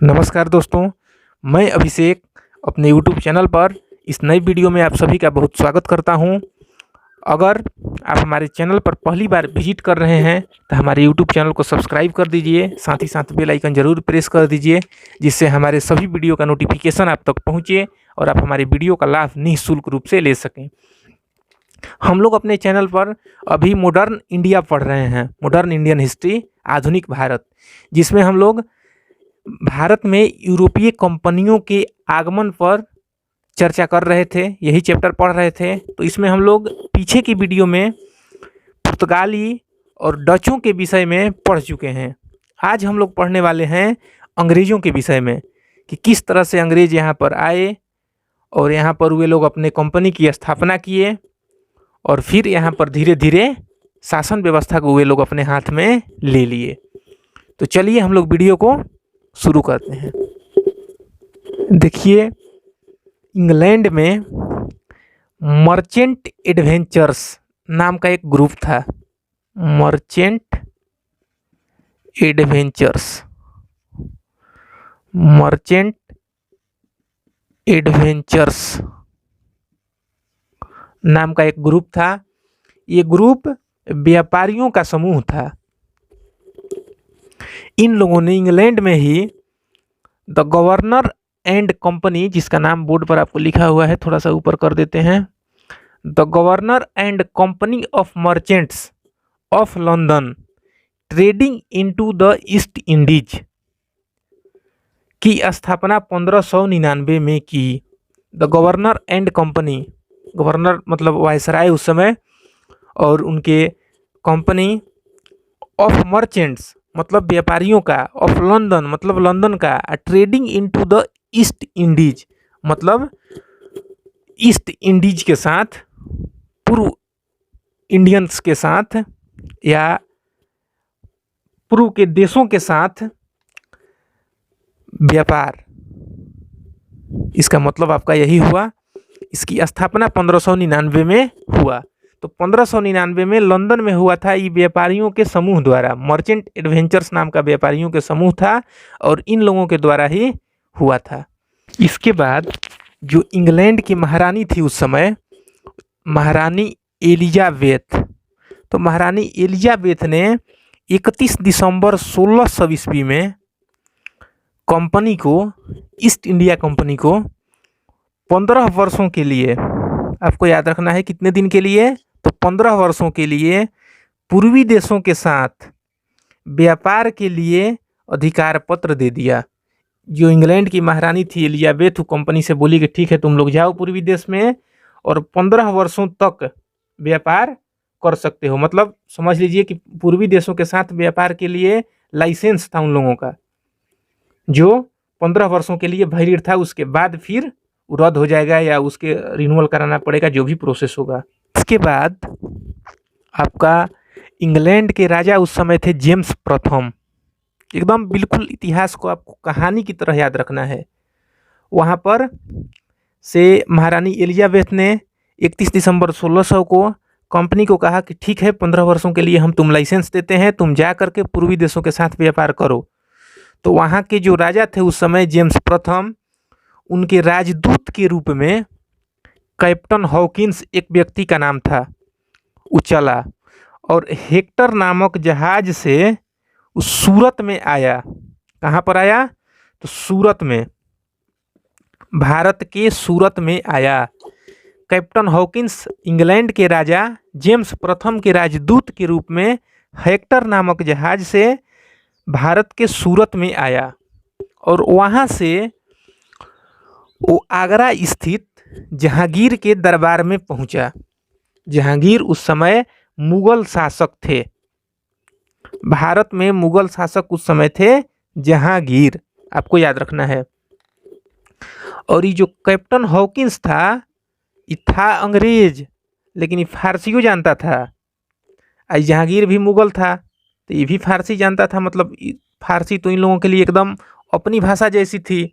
नमस्कार दोस्तों, मैं अभिषेक अपने YouTube चैनल पर इस नई वीडियो में आप सभी का बहुत स्वागत करता हूं। अगर आप हमारे चैनल पर पहली बार विजिट कर रहे हैं तो हमारे YouTube चैनल को सब्सक्राइब कर दीजिए, साथ ही साथ बेल आइकन ज़रूर प्रेस कर दीजिए, जिससे हमारे सभी वीडियो का नोटिफिकेशन आप तक पहुँचे और आप हमारे वीडियो का लाभ निःशुल्क रूप से ले सकें। हम लोग अपने चैनल पर अभी मॉडर्न इंडिया पढ़ रहे हैं, मॉडर्न इंडियन हिस्ट्री, आधुनिक भारत, जिसमें हम लोग भारत में यूरोपीय कंपनियों के आगमन पर चर्चा कर रहे थे, यही चैप्टर पढ़ रहे थे। तो इसमें हम लोग पीछे की वीडियो में पुर्तगाली और डचों के विषय में पढ़ चुके हैं। आज हम लोग पढ़ने वाले हैं अंग्रेज़ों के विषय में कि किस तरह से अंग्रेज़ यहाँ पर आए और यहाँ पर वे लोग अपने कंपनी की स्थापना किए और फिर यहाँ पर धीरे धीरे शासन व्यवस्था को वे लोग अपने हाथ में ले लिए। तो चलिए हम लोग वीडियो को शुरू करते हैं। देखिए, इंग्लैंड में मर्चेंट एडवेंचर्स नाम का एक ग्रुप था। मर्चेंट एडवेंचर्स, मर्चेंट एडवेंचर्स नाम का एक ग्रुप था। ये ग्रुप व्यापारियों का समूह था। इन लोगों ने इंग्लैंड में ही द गवर्नर एंड कंपनी, जिसका नाम बोर्ड पर आपको लिखा हुआ है, थोड़ा सा ऊपर कर देते हैं, the governor and company of merchants of London trading into the east Indies की स्थापना 1599 में की। The governor and company, governor मतलब वायसराय उस समय, और उनके कंपनी ऑफ मर्चेंट्स मतलब व्यापारियों का, ऑफ लंदन मतलब लंदन का, trading into the east Indies मतलब ईस्ट इंडीज के साथ, पूर्व इंडियंस के साथ या पूर्व के देशों के साथ व्यापार। इसका मतलब आपका यही हुआ। इसकी स्थापना 1599 में हुआ। तो 1599 में लंदन में हुआ था। ये व्यापारियों के समूह द्वारा, मर्चेंट एडवेंचर्स नाम का व्यापारियों के समूह था और इन लोगों के द्वारा ही हुआ था। इसके बाद जो इंग्लैंड की महारानी थी उस समय, महारानी एलिजाबेथ, तो महारानी एलिजाबेथ ने 31 दिसंबर 1600 ईस्वी में कंपनी को, ईस्ट इंडिया कंपनी को 15 वर्षों के लिए, आपको याद रखना है कितने दिन के लिए, तो 15 वर्षों के लिए पूर्वी देशों के साथ व्यापार के लिए अधिकार पत्र दे दिया। जो इंग्लैंड की महारानी थी एलिजाबेथ, कंपनी से बोली कि ठीक है तुम लोग जाओ पूर्वी देश में और 15 वर्षों तक व्यापार कर सकते हो। मतलब समझ लीजिए कि पूर्वी देशों के साथ व्यापार के लिए लाइसेंस था उन लोगों का, जो 15 वर्षों के लिए वैलिड था। उसके बाद फिर रद्द हो जाएगा या उसके रिन्यूअल कराना पड़ेगा, जो भी प्रोसेस होगा। इसके बाद आपका इंग्लैंड के राजा उस समय थे जेम्स प्रथम। एकदम बिल्कुल इतिहास को आपको कहानी की तरह याद रखना है। वहाँ पर से महारानी एलिजाबेथ ने 31 दिसंबर 1600 को कंपनी को कहा कि ठीक है 15 वर्षों के लिए हम तुम लाइसेंस देते हैं, तुम जा करके पूर्वी देशों के साथ व्यापार करो। तो वहाँ के जो राजा थे उस समय जेम्स प्रथम, उनके राजदूत के रूप में कैप्टन हॉकिंस एक व्यक्ति का नाम था, वो चला और हेक्टर नामक जहाज से उस सूरत में आया। कहाँ पर आया? तो सूरत में, भारत के सूरत में आया। कैप्टन हॉकिंस इंग्लैंड के राजा जेम्स प्रथम के राजदूत के रूप में हेक्टर नामक जहाज से भारत के सूरत में आया और वहाँ से वो आगरा स्थित जहांगीर के दरबार में पहुंचा। जहांगीर उस समय मुगल शासक थे। भारत में मुगल शासक उस समय थे जहांगीर, आपको याद रखना है। और ये जो कैप्टन हॉकिंस था, ये था अंग्रेज, लेकिन ये फारसियो जानता था। आज जहांगीर भी मुगल था तो ये भी फारसी जानता था। मतलब फारसी तो इन लोगों के लिए एकदम अपनी भाषा जैसी थी।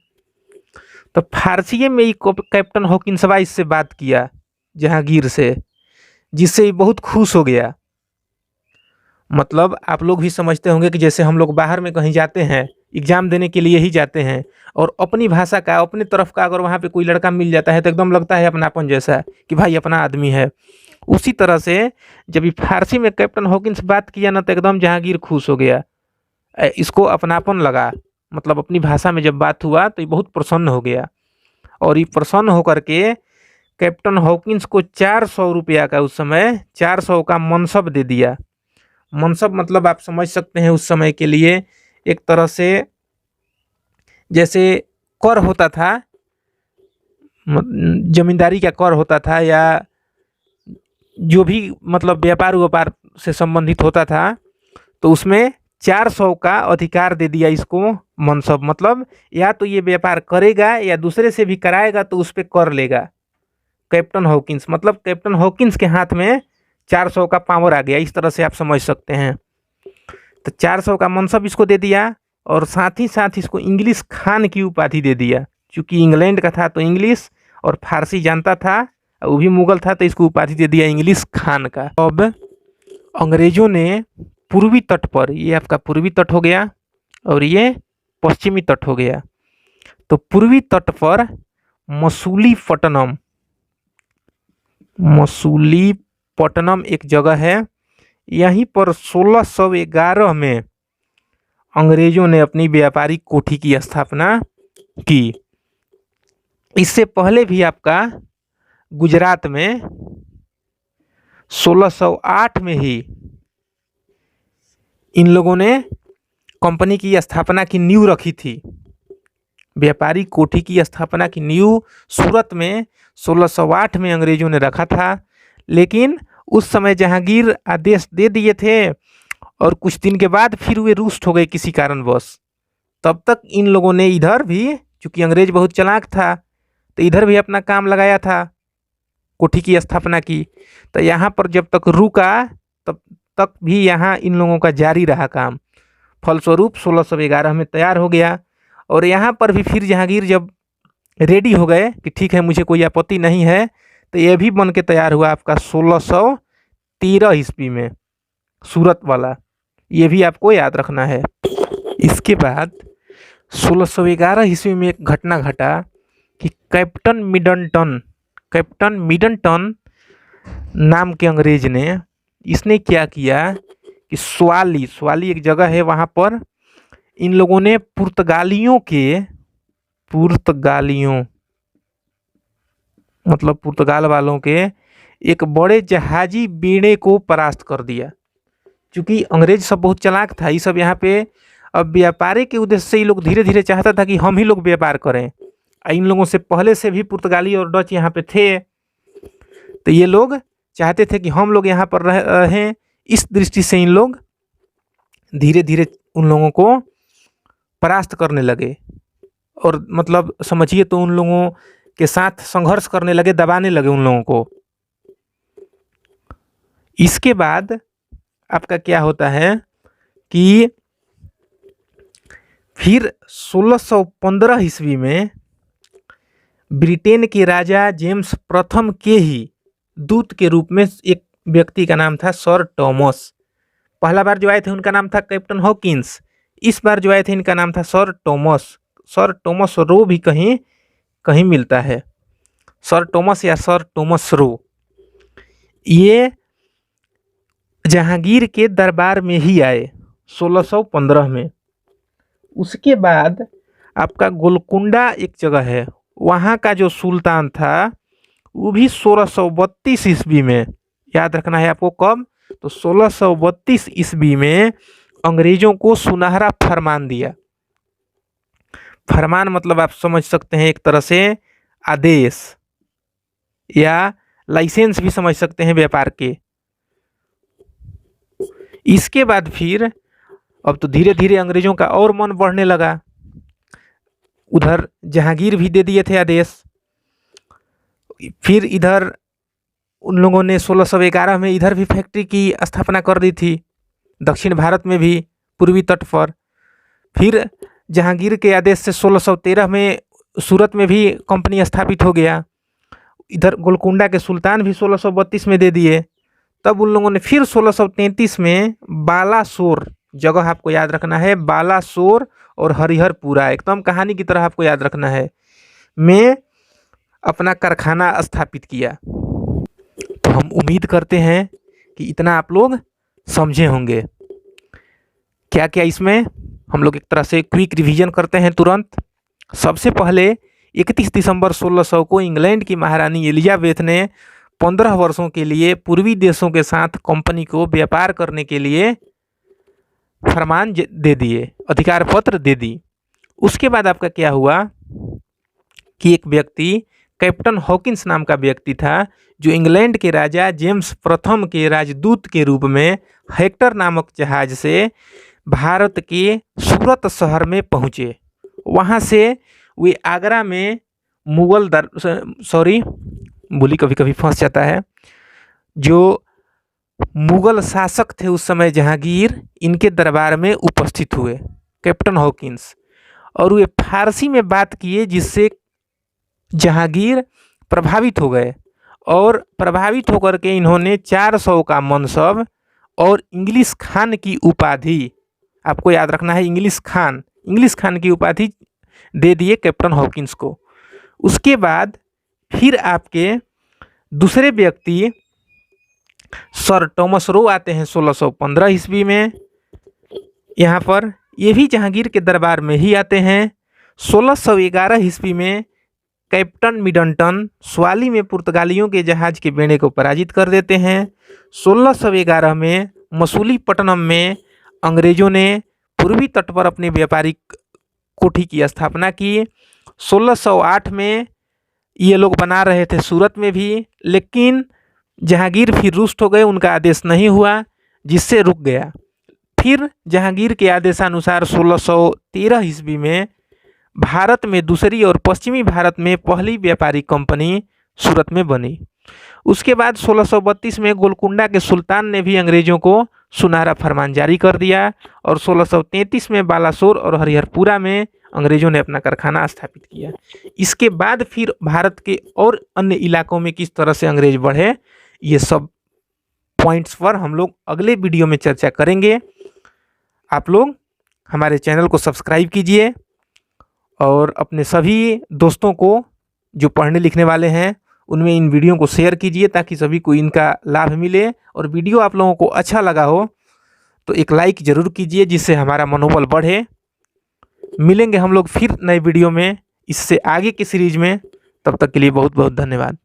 तो फारसी में ही कैप्टन हॉकिंसवा इससे बात किया जहांगीर से, जिससे ये बहुत खुश हो गया। मतलब आप लोग भी समझते होंगे कि जैसे हम लोग बाहर में कहीं जाते हैं एग्ज़ाम देने के लिए ही जाते हैं। और अपनी भाषा का, अपने तरफ का अगर वहाँ पे कोई लड़का मिल जाता है तो एकदम लगता है अपनापन जैसा, कि भाई अपना आदमी है। उसी तरह से जब ये फारसी में कैप्टन हॉकिंस बात किया ना, तो एकदम जहांगीर खुश हो गया। इसको अपनापन लगा, मतलब अपनी भाषा में जब बात हुआ तो ये बहुत प्रसन्न हो गया। और ये प्रसन्न होकर के कैप्टन हॉकिंस को 400 रुपया का, उस समय 400 का मनसब दे दिया। मनसब मतलब आप समझ सकते हैं उस समय के लिए एक तरह से जैसे कर होता था, जमींदारी का कर होता था, या जो भी मतलब व्यापार व्यापार से संबंधित होता था, तो उसमें 400 का अधिकार दे दिया इसको मनसब। मतलब या तो ये व्यापार करेगा या दूसरे से भी कराएगा तो उस पर कर लेगा। कैप्टन हॉकिंस मतलब कैप्टन हॉकिंस के हाथ में 400 का पावर आ गया, इस तरह से आप समझ सकते हैं। तो 400 का मनसब इसको दे दिया, और साथ ही साथ इसको इंग्लिश खान की उपाधि दे दिया। चूँकि इंग्लैंड का था तो इंग्लिश और फारसी जानता था, वो भी मुगल था, तो इसको उपाधि दे दिया इंग्लिश खान का। अब अंग्रेजों ने पूर्वी तट पर, ये आपका पूर्वी तट हो गया और ये पश्चिमी तट हो गया, तो पूर्वी तट पर मसूलीपट्टनम एक जगह है। यहीं पर 1611 में अंग्रेजों ने अपनी व्यापारिक कोठी की स्थापना की। इससे पहले भी आपका गुजरात में 1608 में ही इन लोगों ने कंपनी की स्थापना की नींव रखी थी। व्यापारिक कोठी की स्थापना की नींव सूरत में 1608 में अंग्रेजों ने रखा था, लेकिन उस समय जहांगीर आदेश दे दिए थे और कुछ दिन के बाद फिर वे रुष्ट हो गए किसी कारणवश। तब तक इन लोगों ने इधर भी, चूंकि अंग्रेज बहुत चालाक था, तो इधर भी अपना काम लगाया था, कोठी की स्थापना की। तो यहाँ पर जब तक रुका तब तक भी यहाँ इन लोगों का जारी रहा काम। फलस्वरूप 1611 में तैयार हो गया। और यहाँ पर भी फिर जहांगीर जब रेडी हो गए कि ठीक है मुझे कोई आपत्ति नहीं है, तो ये भी बन के तैयार हुआ आपका 1613 ईस्वी में, सूरत वाला। ये भी आपको याद रखना है। इसके बाद 1611 ईस्वी में एक घटना घटा कि कैप्टन मिडनटन नाम के अंग्रेज ने, इसने क्या किया कि स्वाली एक जगह है, वहाँ पर इन लोगों ने पुर्तगालियों मतलब पुर्तगाल वालों के एक बड़े जहाजी बेड़े को परास्त कर दिया। क्योंकि अंग्रेज सब बहुत चालाक था, ये सब यहाँ पे अब व्यापारी के उद्देश्य से ये लोग धीरे धीरे चाहता था कि हम ही लोग व्यापार करें। इन लोगों से पहले से भी पुर्तगाली और डच यहाँ पे थे, तो ये लोग चाहते थे कि हम लोग यहाँ पर रहें। इस दृष्टि से इन लोग धीरे धीरे उन लोगों को परास्त करने लगे, और मतलब समझिए तो उन लोगों के साथ संघर्ष करने लगे, दबाने लगे उन लोगों को। इसके बाद आपका क्या होता है कि फिर 1615 ईस्वी में ब्रिटेन के राजा जेम्स प्रथम के ही दूत के रूप में एक व्यक्ति का नाम था सर टॉमस। पहला बार जो आए थे उनका नाम था कैप्टन हॉकिंस, इस बार जो आए थे इनका नाम था सर टॉमस रो भी कहीं कहीं मिलता है, सर टॉमस या सर टॉमस रो। ये जहांगीर के दरबार में ही आए 1615 में। उसके बाद आपका गोलकुंडा एक जगह है, वहाँ का जो सुल्तान था वो भी 1632 ईस्वी में, याद रखना है आपको कब, तो 1632 ईस्वी में अंग्रेजों को सुनहरा फरमान दिया। फरमान मतलब आप समझ सकते हैं एक तरह से आदेश या लाइसेंस भी समझ सकते हैं व्यापार के। इसके बाद फिर अब तो धीरे धीरे अंग्रेजों का और मन बढ़ने लगा, उधर जहांगीर भी दे दिए थे आदेश। फिर इधर उन लोगों ने 1611 में इधर भी फैक्ट्री की स्थापना कर दी थी, दक्षिण भारत में भी पूर्वी तट पर। फिर जहांगीर के आदेश से 1613 में सूरत में भी कंपनी स्थापित हो गया। इधर गोलकुंडा के सुल्तान भी 1632 में दे दिए। तब उन लोगों ने फिर 1633 में बालासोर, जगह आपको याद रखना है, बालासोर और हरिहरपुरा, एकदम कहानी की तरह आपको याद रखना है, में अपना कारखाना स्थापित किया। तो हम उम्मीद करते हैं कि इतना आप लोग समझे होंगे। क्या क्या इसमें हम लोग एक तरह से क्विक रिवीजन करते हैं तुरंत। सबसे पहले 31 दिसंबर 1600 को इंग्लैंड की महारानी एलिजाबेथ ने 15 वर्षों के लिए पूर्वी देशों के साथ कंपनी को व्यापार करने के लिए फरमान दे दिए, अधिकार पत्र दे दी। उसके बाद आपका क्या हुआ कि एक व्यक्ति, कैप्टन हॉकिंस नाम का व्यक्ति था, जो इंग्लैंड के राजा जेम्स प्रथम के राजदूत के रूप में हेक्टर नामक जहाज से भारत के सूरत शहर में पहुँचे। वहाँ से वे आगरा में मुगल बोली कभी कभी फंस जाता है, जो मुगल शासक थे उस समय जहांगीर, इनके दरबार में उपस्थित हुए कैप्टन हॉकिंस, और वे फारसी में बात किए, जिससे जहांगीर प्रभावित हो गए। और प्रभावित होकर के इन्होंने 400 का मनसब और इंग्लिश खान की उपाधि, आपको याद रखना है, इंग्लिश खान की उपाधि दे दिए कैप्टन हॉकिंस को। उसके बाद फिर आपके दूसरे व्यक्ति सर टॉमस रो आते हैं 1615 ईस्वी में यहाँ पर, ये भी जहांगीर के दरबार में ही आते हैं। 1611 ईस्वी में कैप्टन मिडंटन स्वाली में पुर्तगालियों के जहाज के बेड़े को पराजित कर देते हैं। 1611 में मसूलीपट्टनम में अंग्रेजों ने पूर्वी तट पर अपनी व्यापारिक कोठी की स्थापना की। 1608 में ये लोग बना रहे थे सूरत में भी, लेकिन जहांगीर फिर रुष्ट हो गए, उनका आदेश नहीं हुआ, जिससे रुक गया। फिर जहांगीर के आदेशानुसार 1613 ईस्वी में भारत में दूसरी और पश्चिमी भारत में पहली व्यापारिक कंपनी सूरत में बनी। उसके बाद 1632 में गोलकुंडा के सुल्तान ने भी अंग्रेजों को सुनहरा फरमान जारी कर दिया, और 1633 में बालासोर और हरिहरपुरा में अंग्रेजों ने अपना कारखाना स्थापित किया। इसके बाद फिर भारत के और अन्य इलाकों में किस तरह से अंग्रेज बढ़े, ये सब पॉइंट्स पर हम लोग अगले वीडियो में चर्चा करेंगे। आप लोग हमारे चैनल को सब्सक्राइब कीजिए और अपने सभी दोस्तों को जो पढ़ने लिखने वाले हैं उनमें इन वीडियो को शेयर कीजिए, ताकि सभी को इनका लाभ मिले। और वीडियो आप लोगों को अच्छा लगा हो तो एक लाइक ज़रूर कीजिए, जिससे हमारा मनोबल बढ़े। मिलेंगे हम लोग फिर नए वीडियो में इससे आगे की सीरीज में, तब तक के लिए बहुत बहुत धन्यवाद।